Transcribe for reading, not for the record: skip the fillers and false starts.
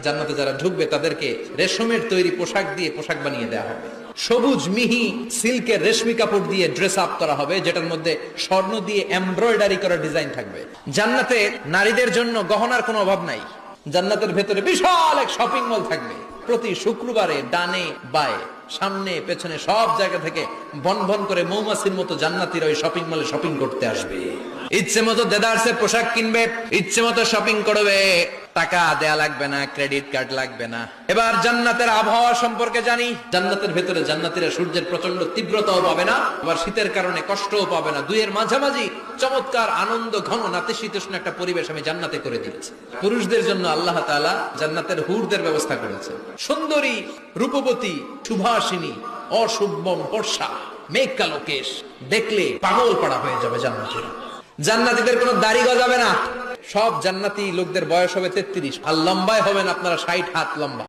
জান্নাতে যারা ঢুকবে তাদেরকে রেশমের তৈরি পোশাক দিয়ে পোশাক বানিয়ে দেওয়া হবে। সবুজ মিহি সিল্কের রেশমি কাপড় দিয়ে ড্রেস আপ করা হবে, যেটার মধ্যে স্বর্ণ দিয়ে এমব্রয়ডারি করা ডিজাইন থাকবে। জান্নাতে নারীদের জন্য গহনার কোনো অভাব নাই। জান্নাতের ভেতরে বিশাল এক শপিং মল থাকবে। প্রতি শুক্রবারে ডানে বায়ে সামনে পেছনে সব জায়গা থেকে বন বন করে মৌমাছির মতো জান্নাতীরা ওই শপিং মলে শপিং করতে আসবে। ইচ্ছে মতো দেদারসের পোশাক কিনবে, ইচ্ছে মতো শপিং করবে, টাকা দেয়া লাগবে না, ক্রেডিট কার্ড লাগবে না। এবার জান্নাতের আবহাওয়া সম্পর্কে জানি। জান্নাতের ভেতরে জান্নাতীরা সূর্যের প্রচন্ড তীব্রতাও পাবে না, আবার শীতের কারণে কষ্টও পাবে না। দুইয়ের মাঝামাঝি চমৎকার আনন্দ ঘন নাতিশীতোষ্ণ একটা পরিবেশ আমি জান্নাতে করে দিয়েছি। পুরুষদের জন্য আল্লাহ তাআলা জান্নাতের হুরদের ব্যবস্থা করেছে। সুন্দরী, রূপবতী, সুভাষিনী, অশুভম বর্ষা, মেঘ কালো কেশ, দেখলে পাগল পাড়া হয়ে যাবে জান্নাতীরা। জান্নাতীদের কোনো দাড়ি গজাবে না। সব জান্নাতি লোকদের বয়স হবে 33, আর লম্বায় হবেন আপনারা 60 হাত লম্বা।